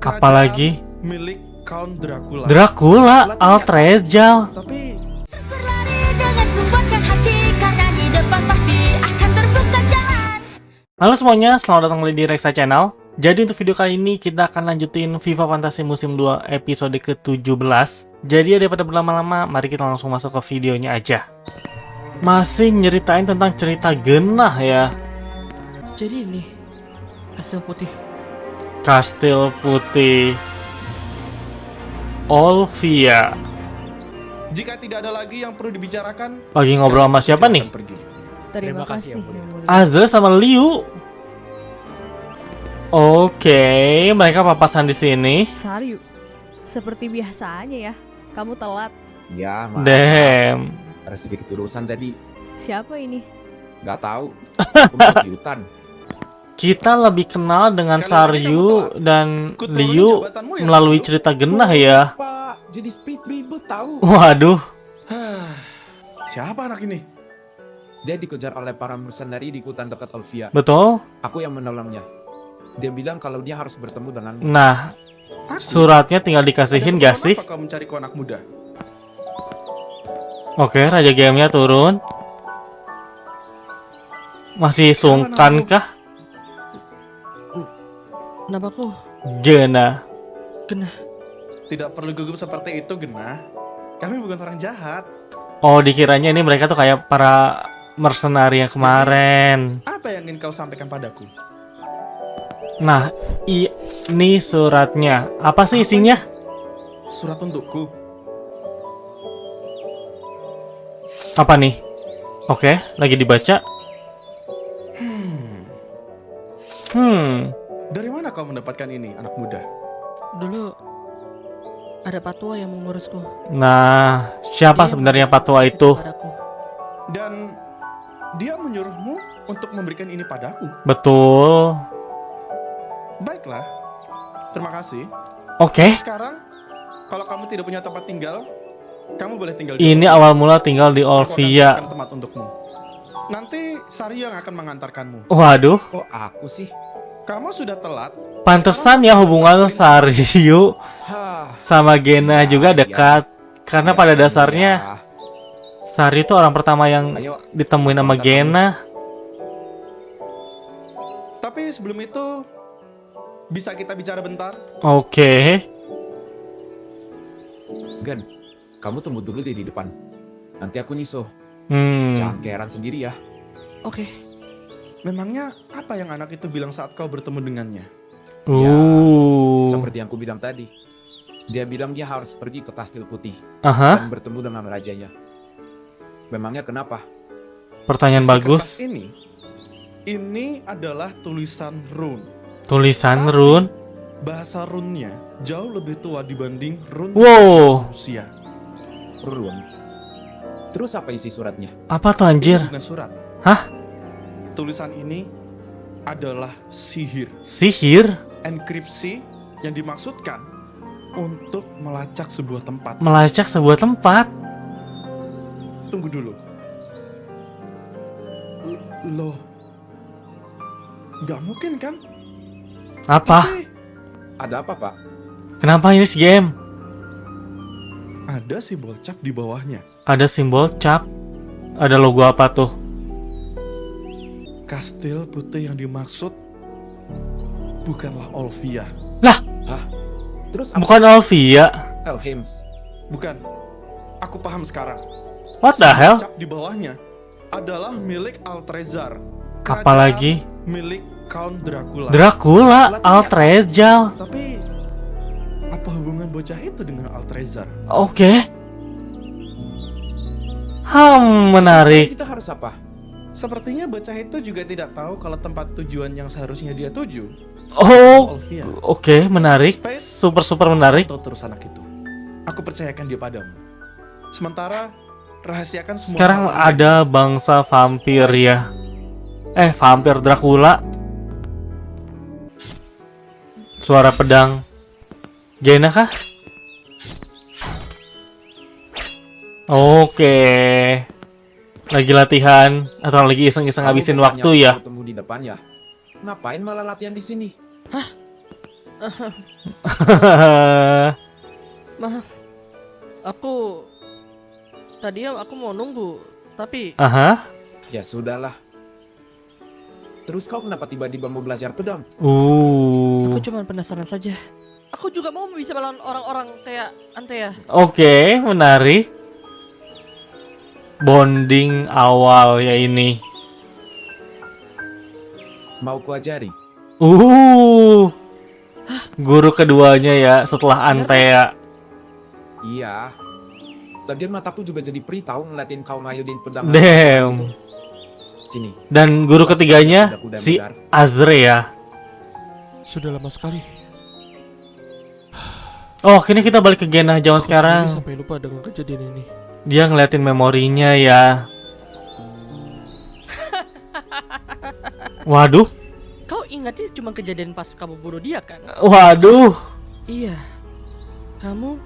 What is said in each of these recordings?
Apalagi milik Count Dracula. Dracula, Altrezal. Tapi Berlari dengan kuatkan hati karena di depan pasti akan terbuka jalan. Halo semuanya, selamat datang kembali di Reksa Channel. Jadi untuk video kali ini kita akan lanjutin FIFA Fantasy Musim 2 episode ke-17. Jadi daripada berlama-lama, mari kita langsung masuk ke videonya aja. Masih nyeritain tentang cerita Genah ya. Jadi ini Kastil Putih. Kastil Putih Olvia. jika tidak ada lagi yang perlu dibicarakan, Lagi ngobrol sama siapa silakan nih? pergi. Terima kasih, kasih Yang Mulia. Yang Mulia. Azra sama Liu. Oke, mereka papasan di sini. Saryu, seperti biasanya ya, kamu telat. Ya, maaf. Damn. Ada sedikit urusan tadi. Siapa ini? Nggak tahu. Aku masuk di hutan. Kita lebih kenal dengan Sekali lagi Saryu kamu dan Kuturunin Liu jabatanmu ya, melalui Saryu. cerita Genah ya. Pak, jadi speed ribut tahu. Waduh, Siapa anak ini? Dia dikejar oleh para mercenari di hutan dekat Olvia. betul. Aku yang menolongnya. Dia bilang kalau dia harus bertemu dengan Nah, Aku? suratnya tinggal dikasihin Ada gak keperluan sih? apa kau mencari anak muda? Oke, Raja Game-nya turun. Masih sungkan kah? Namaku Genah. Genah. Tidak perlu gugup seperti itu, Genah. Kami bukan orang jahat. Oh, dikiranya ini mereka tuh kayak para mercenari yang kemarin. Apa yang ingin kau sampaikan padaku? Nah, ini suratnya. Apa sih isinya? Surat untukku. Apa nih? Oke, lagi dibaca. Dari mana kau mendapatkan ini, anak muda? Dulu ada patua yang mengurusku. Nah, siapa Dia sebenarnya memberikan patua wasiat itu? kepadaku. Dan dia menyuruhmu untuk memberikan ini padaku. Betul. Baiklah. Terima kasih. Oke, Sekarang, kalau kamu tidak punya tempat tinggal, kamu boleh tinggal di ini Olvia. awal mula tinggal di Aku akan Olvia. siapkan tempat untukmu. Nanti Saryu yang akan mengantarkanmu. Waduh, kok aku sih? Kamu sudah telat. pantesan ya hubungan Saryu Hah. sama Genah juga dekat. Karena pada dasarnya Ya, Saryu itu orang pertama yang ayo. ditemuin sama Genah. Tapi sebelum itu, bisa kita bicara bentar? Oke. Gen, kamu tunggu dulu di depan. Nanti aku nyusul. Jangan keran sendiri ya. Oke, Memangnya apa yang anak itu bilang saat kau bertemu dengannya? Seperti yang aku bilang tadi. Dia bilang dia harus pergi ke Kastil Putih Aha, dan bertemu dengan rajanya. Memangnya kenapa? pertanyaan Si bagus. kertas ini adalah tulisan rune. Tulisan rune. Bahasa runnya jauh lebih tua dibanding rune Wow, manusia. Run. Terus apa isi suratnya? apa tuh anjir? Ini bukan surat. Hah? Tulisan ini adalah sihir, Sihir? enkripsi yang dimaksudkan untuk melacak sebuah tempat. Melacak sebuah tempat? Tunggu dulu. Loh, nggak mungkin kan? Apa? Tapi Ada apa, Pak? Kenapa ini game? ada simbol cap di bawahnya. Ada simbol cap. Ada logo apa tuh? Kastil Putih yang dimaksud bukanlah Olvia. Terus apa? Bukan Olvia. Elheims. Bukan. Aku paham sekarang. What the Simbol hell? cap di bawahnya adalah milik Altrezar. Apalagi? Milik Count Dracula. Dracula, Altrezal. Tapi apa hubungan bocah itu dengan Altrezar? Oke. Menarik. Kita harus apa? Sepertinya bocah itu juga tidak tahu kalau tempat tujuan yang seharusnya dia tuju. Oh, Olvia. oke, menarik. Super menarik. Atau terus anak itu. Aku percayakan dia padamu. Sementara rahasiakan semua. Sekarang hal ini. ada bangsa vampir ya. Vampir Dracula. Suara pedang. Genah kah? Oke. Lagi latihan atau lagi iseng-iseng Kamu ngabisin bukannya waktu ya? ketemu di depan ya? Ngapain malah latihan di sini? Maaf. Tadinya aku mau nunggu, tapi Aha. Ya sudahlah. Terus kau kenapa tiba-tiba mau belajar pedang? aku cuma penasaran saja. Aku juga mau bisa melawan orang-orang kayak Antea. Oke, menarik. Bonding awal ya ini. Mau ku ajari? Guru keduanya ya setelah Antea. Iya. Lagian mataku juga jadi perih tahu ngeliatin kau ngayudin pedang. Damn. Sini. Dan guru ketiganya si Azre ya. Sudah lama sekali. Oh, kini kita balik ke Gena zaman Aku sekarang. sendiri sampai lupa dengan kejadian ini. Dia ngeliatin memorinya ya. Waduh, Kau ingatnya cuma kejadian pas kamu bunuh dia kan? waduh. Iya. Kamu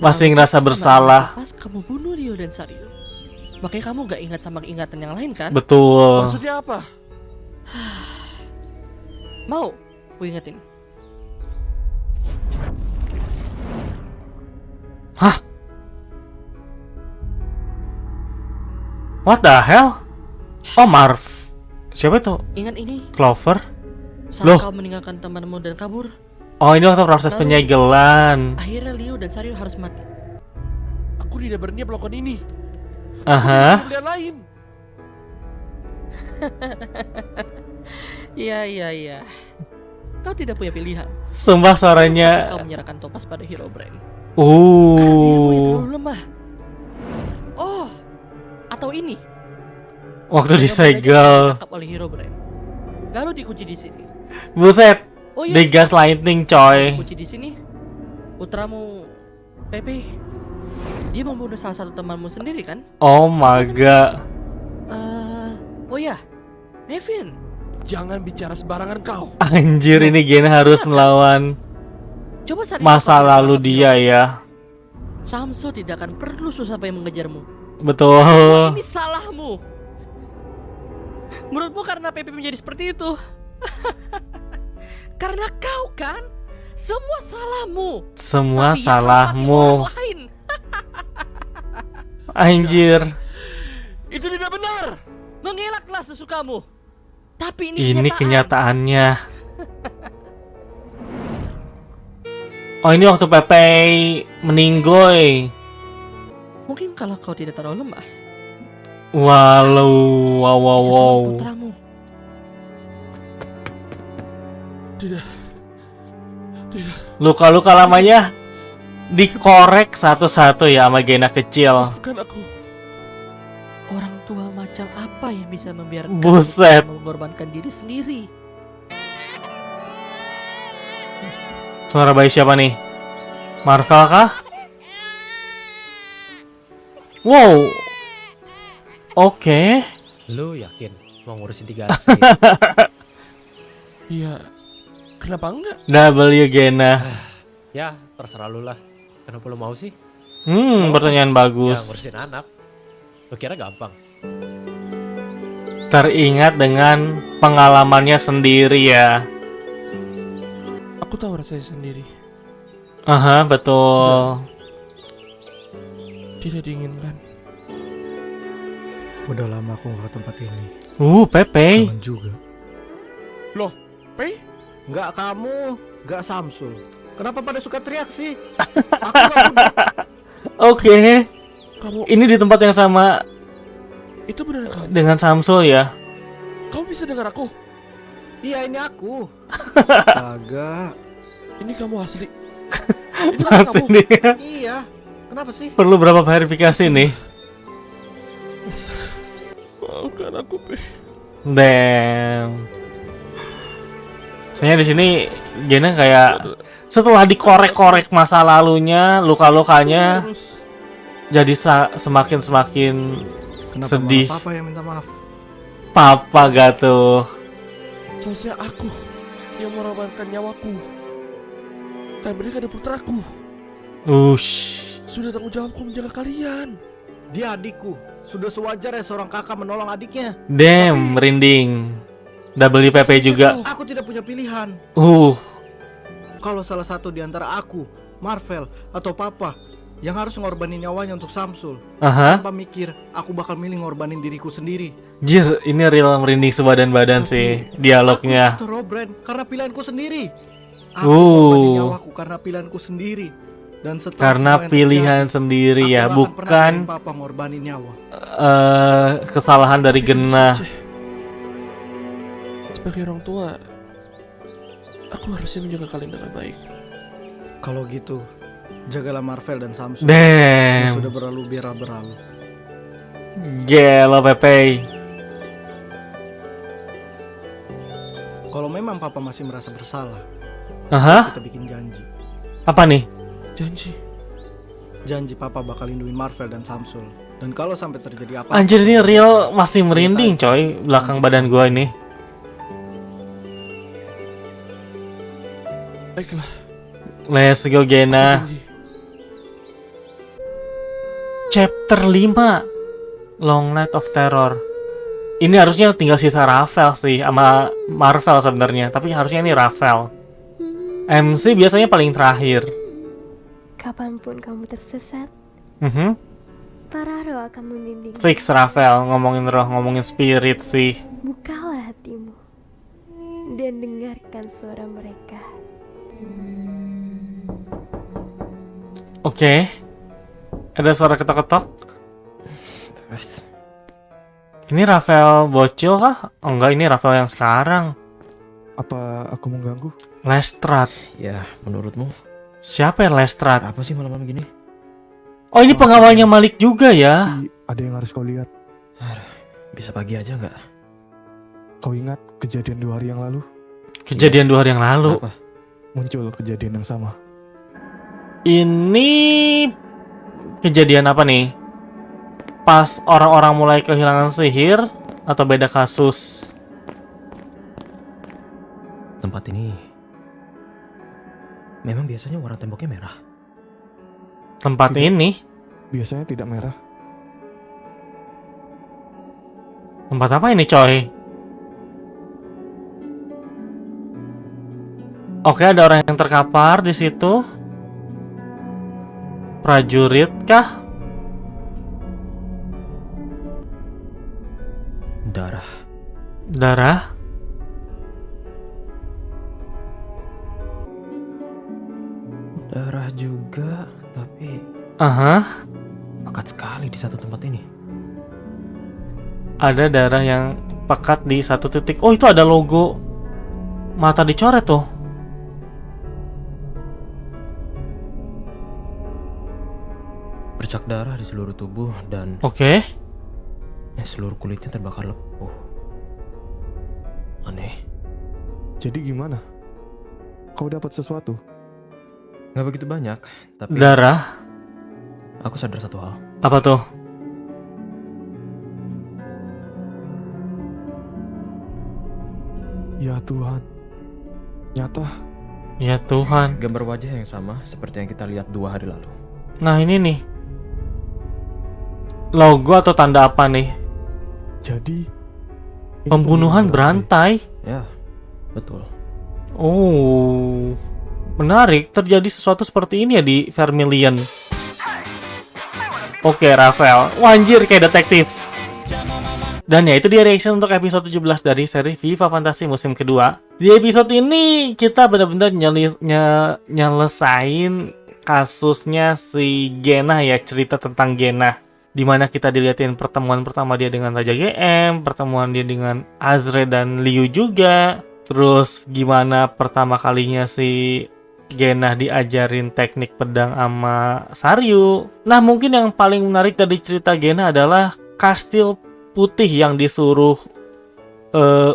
Masih ngerasa bersalah. pas kamu bunuh Rio dan Sario. Makanya kamu gak ingat sama ingatan yang lain kan? Betul. Maksudnya apa? Mau? Aku ingetin. What the hell? Oh, Marv. Siapa itu? Ingat ini Clover? saat Loh. kau meninggalkan temanmu dan kabur. Oh, ini waktu proses penyegelan. Akhirnya Rio dan Sario harus mati. Aku tidak berniat melakukan ini. Aha. Pilihan lain. Iya. Kau tidak punya pilihan. Sumpah Seperti suaranya. kau menyerahkan Topaz pada Herobrine. Karena dirimu yang terlalu lemah. Oh, atau ini. Waktu Ketika disegel. ditangkap oleh Herobrine. Lalu dikunci di sini. Buset. Oh iya. Digas lightning coy. Kunci di sini. Putramu Pepe. Dia membunuh salah satu temanmu sendiri kan? Oh my god. Oh ya, Nevin. Jangan bicara sembarangan kau. Anjir, ini Gena harus melawan Coba sadari masa apa yang lalu telah dia ya. Samso tidak akan perlu susah payah mengejarmu. Betul. Ini salahmu. Menurutmu karena Pepe menjadi seperti itu? Karena kau kan? Semua salahmu. Semua Tapi yang salahmu. hormati orang lain. Anjir. Itu tidak benar. Mengelaklah sesukamu. Tapi ini Ini kenyataan. kenyataannya. Oh, ini waktu Pepe meninggoy. Mungkin kalau kau tidak terlalu lemah, Walau, wow, wow, bisa wow. tolong putramu. Tidak. Luka-luka lamanya dikorek satu-satu ya sama Gena kecil. Maafkan aku. Orang tua macam apa yang bisa membiarkan Buset. mengorbankan diri sendiri? Suara bayi siapa nih? Marvel kah? Wow. Oke. Lu yakin mau ngurusin 3 anak sendiri? Iya. Kenapa enggak? W Gena. Ya, terserah lu lah. Kenapa lu mau sih? Pertanyaan Ya, bagus. ngurusin anak. Lu kira gampang? Teringat dengan pengalamannya sendiri ya. Aku tahu rasanya sendiri. Aha, betul. Tidak diinginkan. Udah lama aku nggak ke tempat ini. Pepe. Kangen juga. Loh, Pei? Nggak kamu, nggak Samsul. Kenapa pada suka teriak sih? Aku nggak udah. Oke. Kamu Ini di tempat yang sama itu benar kamu? dengan Samsul ya. Kamu bisa dengar aku? Iya ini aku. Astaga. Ini kamu asli. Ini kan Pasti kamu. dia Iya. Kenapa sih? perlu berapa verifikasi nih? Maafkan aku, Pei. Damn. Soalnya di sini Gena kayak setelah dikorek-korek masa lalunya, luka-lukanya Terus. jadi semakin Kenapa sedih. malah papa yang minta maaf? Papa gak tuh? Seharusnya aku yang mengorbankan nyawaku. Dan mereka ada putraku. Ush. Sudah tanggung jawabku menjaga kalian. Dia adikku. Sudah sewajarnya seorang kakak menolong adiknya. Damn, merinding. WPP juga. Aku tidak punya pilihan. kalau salah satu di antara aku, Marvel, atau Papa yang harus ngorbanin nyawanya untuk Samsul. Tanpa mikir, aku bakal milih ngorbanin diriku sendiri. Jir, ini real merinding sebadan-badan sih dialognya. Aku Robren karena pilihanku sendiri. Aku ngorbanin nyawaku karena pilihanku sendiri. Dan setelah Karena semua yang pilihan terjadi, sendiri ya, aku gak akan pernah bukan biarin Papa ngorbanin nyawa. kesalahan dari Genah. Sebagai orang tua, aku harusnya menjaga kalian dengan baik. Kalau gitu, jagalah Marvel dan Samsul. Yang Damn. sudah berlalu biarlah berlalu. Gila Pepe. Kalau memang Papa masih merasa bersalah, kita bikin janji. Apa nih? Janji Papa bakal lindungi Marvel dan Samsul. Dan kalau sampai terjadi apa? Anjir, ini real masih merinding coy belakang badan gua ini. Baiklah. Let's go Genah. Janji. Chapter 5, Long Night of Terror. Ini harusnya tinggal sisa Rafael sih sama Marvel sebenarnya, tapi harusnya ini Rafael. MC biasanya paling terakhir. Kapanpun kamu tersesat, para roh akan membimbing. Fix Rafael, ngomongin roh, ngomongin spirit sih. Bukalah hatimu dan dengarkan suara mereka. Oke. Ada suara ketok-ketok. Terus Ini Rafael bocil kah? Oh enggak, ini Rafael yang sekarang. Apa aku mengganggu? Lestrade. ya menurutmu Siapa ya Lestrade? apa sih malam-malam gini? Oh, ini pengawalnya Malik juga ya. Ada yang harus kau lihat. Bisa pagi aja nggak? Kau ingat kejadian 2 hari yang lalu? Kejadian 2 hari yang lalu. Apa? Muncul kejadian yang sama. Ini kejadian apa nih? Pas orang-orang mulai kehilangan sihir atau beda kasus? Tempat ini memang biasanya warna temboknya merah. Tempat Tidak. ini? Biasanya tidak merah. Tempat apa ini coy? Oke, ada orang yang terkapar di situ. Prajurit kah? Darah. Darah? Darah juga, tapi pekat sekali di satu tempat ini. Ada darah yang pekat di satu titik. Oh, itu ada logo mata dicoret tuh. Bercak darah di seluruh tubuh dan Oke. seluruh kulitnya terbakar lepuh. Aneh. Jadi gimana? Kau dapat sesuatu? Nggak begitu banyak, tapi Darah? aku sadar satu hal. Apa tuh? Ya Tuhan. Nyata. Ya Tuhan. Gambar wajah yang sama seperti yang kita lihat 2 hari lalu. Nah, ini nih. Logo atau tanda apa nih? Jadi ini Pembunuhan berantai. Ya, betul. Oh, menarik. Terjadi sesuatu seperti ini ya di Vermilion. Oke, Rafael. Wah, anjir, kayak detektif. Dan ya, itu dia reaction untuk episode 17 dari seri FIFA Fantasi musim kedua. Di episode ini, kita benar-benar nyelesain kasusnya si Genah ya, cerita tentang Genah. Dimana kita dilihatin pertemuan pertama dia dengan Raja GM, pertemuan dia dengan Azre dan Liu juga. Terus gimana pertama kalinya si Genah diajarin teknik pedang sama Saryu. Nah, mungkin yang paling menarik dari cerita Genah adalah kastil putih yang disuruh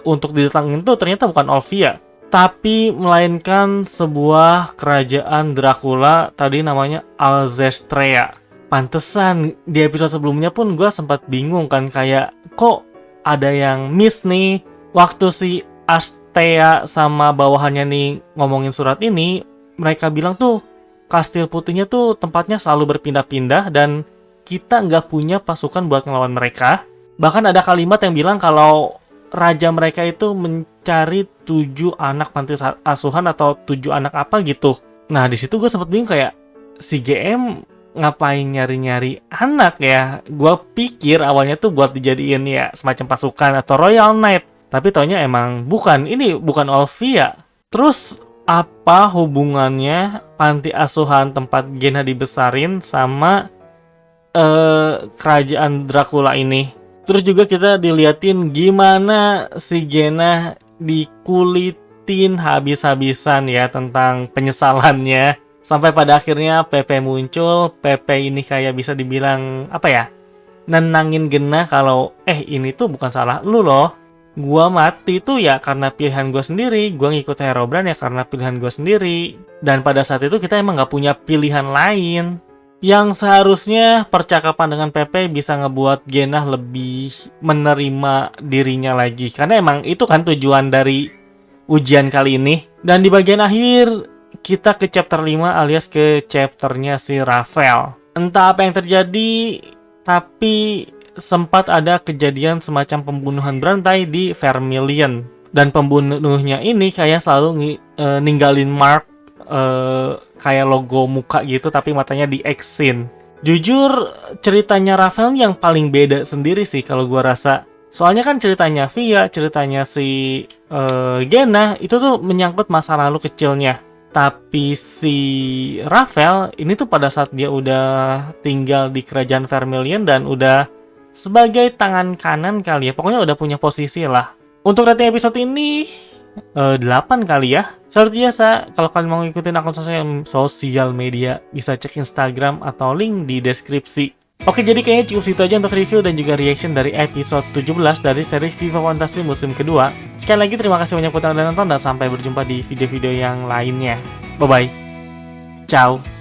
untuk didatangin tuh ternyata bukan Olvia, tapi melainkan sebuah kerajaan Dracula, tadi namanya Alzestria. Pantesan di episode sebelumnya pun gue sempat bingung kan, kayak kok ada yang miss nih. Waktu si Astea sama bawahannya nih ngomongin surat ini, mereka bilang tuh kastil putihnya tuh tempatnya selalu berpindah-pindah dan kita nggak punya pasukan buat ngelawan mereka. Bahkan ada kalimat yang bilang kalau raja mereka itu cari 7 anak panti asuhan atau 7 anak apa gitu. Nah, di situ gue sempet bingung kayak, si GM ngapain nyari-nyari anak ya? Gue pikir awalnya tuh buat dijadiin ya semacam pasukan atau Royal Knight. Tapi taunya emang bukan, ini bukan Olvia. Terus apa hubungannya panti asuhan tempat Gena dibesarin sama kerajaan Dracula ini? Terus juga kita diliatin gimana si Gena dikulitin habis-habisan ya tentang penyesalannya. Sampai pada akhirnya Pepe muncul. Pepe ini kayak bisa dibilang apa ya, nenangin Gena kalau ini tuh bukan salah lu loh. Gua mati tuh ya karena pilihan gue sendiri. Gua ngikut Herobrine ya karena pilihan gue sendiri. Dan pada saat itu kita emang gak punya pilihan lain. Yang seharusnya percakapan dengan Pepe bisa ngebuat Gena lebih menerima dirinya lagi. Karena emang itu kan tujuan dari ujian kali ini. Dan di bagian akhir kita ke chapter 5 alias ke chapternya si Rafael. Entah apa yang terjadi, tapi sempat ada kejadian semacam pembunuhan berantai di Vermilion. Dan pembunuhnya ini kayak selalu ninggalin mark kayak logo muka gitu, tapi matanya di X-in. Jujur, ceritanya Rafael yang paling beda sendiri sih kalau gua rasa. Soalnya kan ceritanya Via, ceritanya si Gena, itu tuh menyangkut masa lalu kecilnya. Tapi si Rafael ini tuh pada saat dia udah tinggal di kerajaan Vermilion dan udah sebagai tangan kanan kali ya. Pokoknya udah punya posisi lah. Untuk rating episode ini 8 kali ya. Seperti biasa, kalau kalian mau ngikutin akun sosial media, bisa cek Instagram atau link di deskripsi. Oke, jadi kayaknya cukup situ aja untuk review dan juga reaction dari episode 17 dari seri FIFA Fantasy musim kedua. Sekali lagi terima kasih banyak buat yang udah nonton dan sampai berjumpa di video-video yang lainnya. Bye-bye. Ciao.